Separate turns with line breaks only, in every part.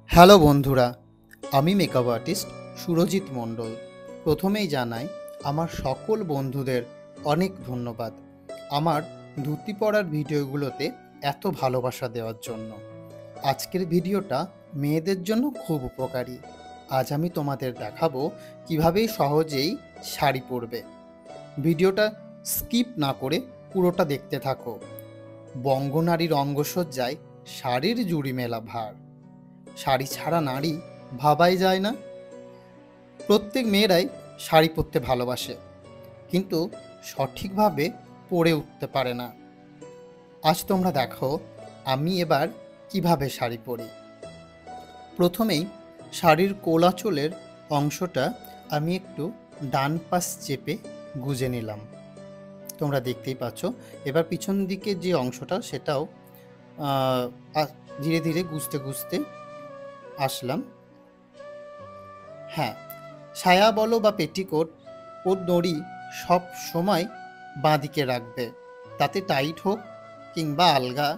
Hello বন্ধুরা, আমি makeup artist Surajit মণ্ডল। প্রথমেই জানাই আমার সকল বন্ধুদের অনেক ধন্যবাদ আমার ধুতি পরার ভিডিওগুলোতে এত ভালোবাসা দেওয়ার জন্য। আজকের ভিডিওটা মেয়েদের জন্য খুব উপকারী। আজ আমি তোমাদের দেখাবো কিভাবে সহজেই শাড়ি পরবে। ভিডিওটা স্কিপ না করে পুরোটা দেখতে থাকো। বঙ্গনারীর অঙ্গসজ্জায় শাড়ির জুড়ি মেলা ভার। শাড়ি ছাড়া নারী ভাবাই যায় না। প্রত্যেক মেয়েরাই শাড়ি পরতে ভালোবাসে, কিন্তু সঠিকভাবে পরে উঠতে পারে না। আজ তোমরা দেখো আমি এবার কিভাবে শাড়ি পরি। প্রথমেই শাড়ির কোলাচলের অংশটা আমি একটু ডান পাশ চেপে গুজে নিলাম। তোমরা দেখতেই পাচ্ছ। এবার পিছন দিকে যে অংশটা সেটাও ধীরে ধীরে গুজতে গুজতে আসলাম। হ্যাঁ, সায়া বলো বা পেটিকোট ওর দড়ি সব সময় বাঁ দিকে রাখবে, তাতে টাইট হোক কিংবা আলগা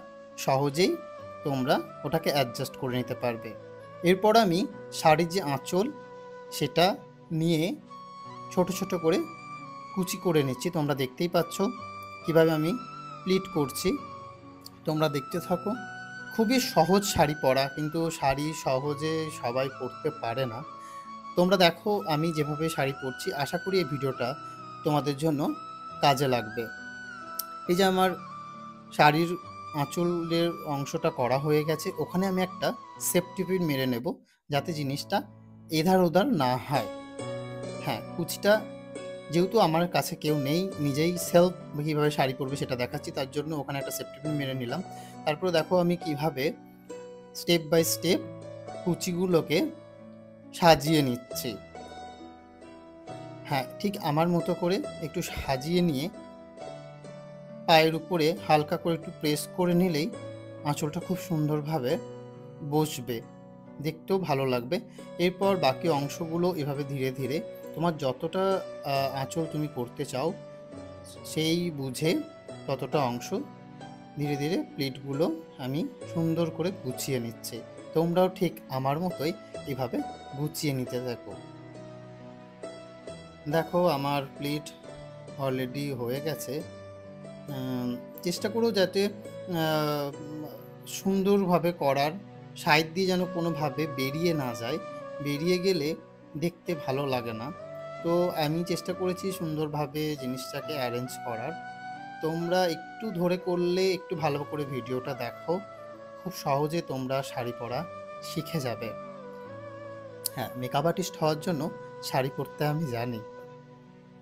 সহজেই তোমরা ওটাকে অ্যাডজাস্ট করে নিতে পারবে। এরপর আমি শাড়ির যে আঁচল সেটা নিয়ে ছোট ছোট করে কুচি করে নিচ্ছি। তোমরা দেখতেই পাচ্ছ কিভাবে আমি প্লিট করছি। তোমরা দেখতে থাকো। খুবই সহজ শাড়ি পরা, কিন্তু শাড়ি সহজে সবাই পরতে পারে না। তোমরা দেখো আমি যেভাবে শাড়ি পরছি, আশা করি এই ভিডিওটা তোমাদের জন্য কাজে লাগবে। এই যে আমার শাড়ির আঁচলের অংশটা করা হয়ে গেছে, ওখানে আমি একটা সেফটি পিন মেরে নেব যাতে জিনিসটা এধার ওধার না হয়। হ্যাঁ, কুচিটা যেহেতু আমার কাছে কেউ নেই, নিজেই সেলফ কীভাবে শাড়ি পরবে সেটা দেখাচ্ছি, তার জন্য ওখানে একটা সেফটি পিন মেরে নিলাম। তারপরে দেখো আমি কিভাবে স্টেপ বাই স্টেপ কুচিগুলোকে সাজিয়ে নিচ্ছি। হ্যাঁ, ঠিক আমার মতো করে একটু সাজিয়ে নিয়ে পায়ের উপরে হালকা করে একটু প্রেস করে নিলেই আঁচলটা খুব সুন্দরভাবে বসবে, দেখতেও ভালো লাগবে। এরপর বাকি অংশগুলো এভাবে ধীরে ধীরে তোমার যতটা আঁচল তুমি করতে চাও সেই বুঝে ততটা অংশ ধীরে ধীরে প্লিটগুলো আমি সুন্দর করে গুছিয়ে নিচ্ছি। তোমরাও ঠিক আমার মতোই এভাবে গুছিয়ে নিতে থাকো। দেখো আমার প্লিট অলরেডি হয়ে গেছে। চেষ্টা করো যাতে সুন্দরভাবে করার, সাইড দিয়ে যেন কোনোভাবে বেরিয়ে না যায়। বেরিয়ে গেলে দেখতে ভালো লাগে না। তো আমি চেষ্টা করেছি সুন্দরভাবে জিনিসটাকে অ্যারেঞ্জ করার। তোমরা একটু ধরে করলে, একটু ভালো করে ভিডিওটা দেখো, খুব সহজে তোমরা শাড়ি পরা শিখে যাবে। হ্যাঁ, মেকআপ আর্টিস্ট হওয়ার জন্য শাড়ি পরতে আমি জানি,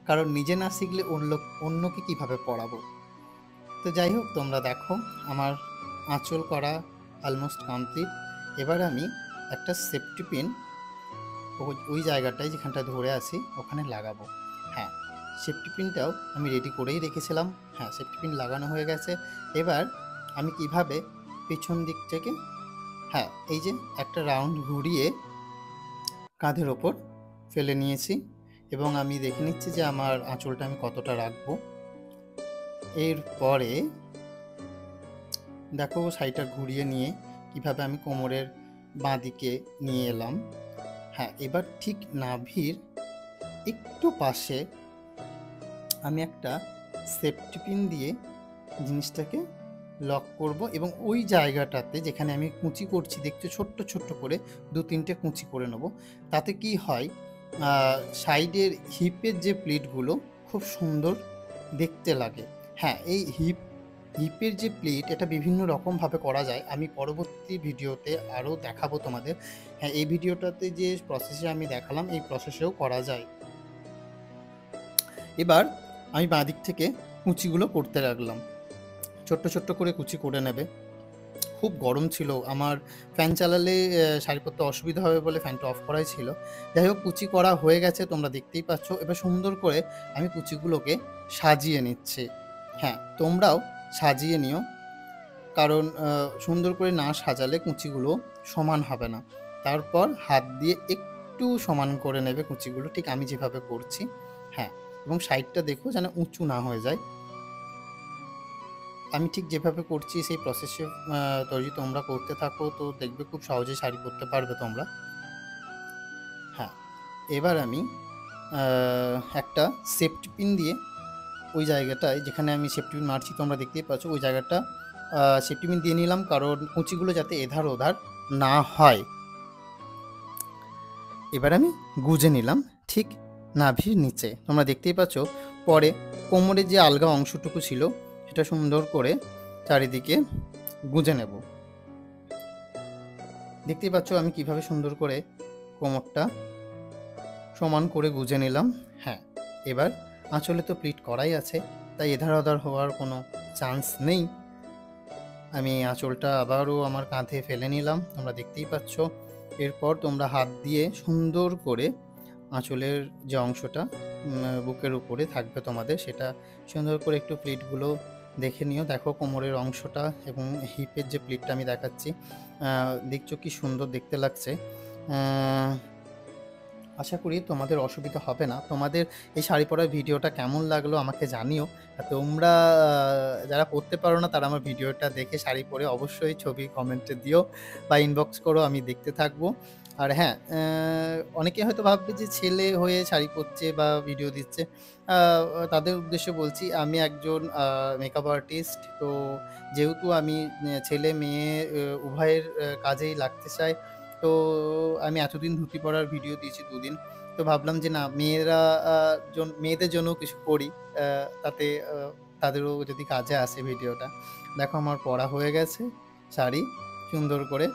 কারণ নিজে না শিখলে অন্যকে কিভাবে পরাবো। তো যাই হোক, তোমরা দেখো আমার আঁচল করা অলমোস্ট কমপ্লিট। এবার আমি একটা সেফটি পিন ওই জায়গাটায় যেখানটা ধরে আছি ওখানে লাগাবো। হ্যাঁ, সেফটি পিনটাও আমি রেডি করেই রেখেছিলাম। হ্যাঁ, সেফটি পিন লাগানো হয়ে গেছে। এবার আমি কিভাবে পিছন দিক থেকে, হ্যাঁ, এই যে একটা রাউন্ড ঘুরিয়ে কাঁধের ওপর ফেলে নিয়েছি এবং আমি দেখে নিচ্ছি যে আমার আঁচলটা আমি কতটা রাখবো। এরপরে দেখো শাড়িটা ঘুরিয়ে নিয়ে কিভাবে আমি কোমরের বাঁ দিকে নিয়ে এলাম। হ্যাঁ, এবার ঠিক নাভির একটু পাশে আমি একটা সেফটি পিন দিয়ে জিনিসটাকে লক করব এবং ওই জায়গাটাতে যেখানে আমি কুঁচি করছি, দেখছো ছোট্ট ছোট্ট করে 2-3টে কুঁচি করে নেব। তাতে কি হয়, সাইডের হিপের যে প্লিটগুলো খুব সুন্দর দেখতে লাগে। হ্যাঁ, এই হিপের যে প্লিট এটা বিভিন্ন রকমভাবে করা যায়, আমি পরবর্তী ভিডিওতে আরও দেখাবো তোমাদের। হ্যাঁ, এই ভিডিওটাতে যে প্রসেসে আমি দেখালাম এই প্রসেসেও করা যায়। এবার আমি বাঁ দিক থেকে কুচিগুলো করতে লাগলাম। ছোট্ট ছোট্ট করে কুচি করে নেবে। খুব গরম ছিল, আমার ফ্যান চালালে শাড়ি পরতে অসুবিধা হবে বলে ফ্যানটা অফ করাই ছিল। যাই হোক, কুচি করা হয়ে গেছে, তোমরা দেখতেই পাচ্ছ। এবার সুন্দর করে আমি কুচিগুলোকে সাজিয়ে নিচ্ছি। হ্যাঁ, তোমরাও সাজিয়ে নিও, কারণ সুন্দর করে না সাজালে কুচিগুলো সমান হবে না। তারপর হাত দিয়ে একটু সমান করে নেবে কুচিগুলো, ঠিক আমি যেভাবে করছি। হ্যাঁ, এবং সাইডটা দেখো যেন উঁচু না হয়ে যায়। আমি ঠিক যেভাবে করছি সেই প্রসেসে যদি তোমরা করতে থাকো তো দেখবে খুব সহজে শাড়ি পরতে পারবে তোমরা। হ্যাঁ, এবার আমি একটা সেফটি পিন দিয়ে ওই জায়গাটায় যেখানে আমি সেফটি পিন মারছি তোমরা দেখতেই পাচ্ছ, ওই জায়গাটা সেফটি পিন দিয়ে নিলাম, কারণ কুচিগুলো যাতে এধার ওধার না হয়। এবার আমি গুজে নিলাম ঠিক নাভির নিচে, তোমরা দেখতেই পাচ্ছ। পরে কোমরের যে আলগা অংশটুকু ছিল সেটা সুন্দর করে চারিদিকে গুজে নেব। দেখতেই পাচ্ছ আমি কিভাবে সুন্দর করে কোমরটা সমান করে গুজে নিলাম। হ্যাঁ, এবার আঁচলে তো প্লিট করাই আছে, তাই এধার ওধার হওয়ার কোনো চান্স নেই। আমি আঁচলটা আবারও আমার কাঁধে ফেলে নিলাম, তোমরা দেখতেই পাচ্ছ। এরপর তোমরা হাত দিয়ে সুন্দর করে আঁচলের যে অংশটা বুকের উপরে থাকবে তোমাদের, সেটা সুন্দর করে একটু প্লিটগুলো দেখে নিও। দেখো কোমরের অংশটা এবং হিপের যে প্লিটটা আমি দেখাচ্ছি, দেখছো কি সুন্দর দেখতে লাগছে। আশা করি তোমাদের অসুবিধা হবে না। তোমাদের এই শাড়ি পরার ভিডিওটা কেমন লাগলো আমাকে জানিও। আর তোমরা যারা পরতে পারো না তারা আমার ভিডিওটা দেখে শাড়ি পরে অবশ্যই ছবি কমেন্টে দিও বা ইনবক্স করো, আমি দেখতে থাকবো। আর হ্যাঁ, অনেকে হয়তো ভাববে যে ছেলে হয়ে শাড়ি পরছে বা ভিডিও দিচ্ছে। তাদের উদ্দেশ্যে বলছি আমি একজন মেকআপ আর্টিস্ট। তো যেহেতু আমি ছেলে মেয়ে উভয়ের কাজেই লাগতে চাই, তো আমি এতদিন ধুতি পরার ভিডিও দিয়েছি ২ দিন। তো ভাবলাম যে না, মেয়েরা মেয়েদের জন্যও কিছু করি। তাতে তাদেরও যদি কাজে আসে ভিডিওটা। দেখো আমার পরা হয়ে গেছে শাড়ি সুন্দর করে।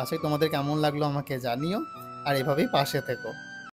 আশা করি তোমাদের কেমন লাগলো আমাকে জানিও। আর এভাবেই পাশে থেকো।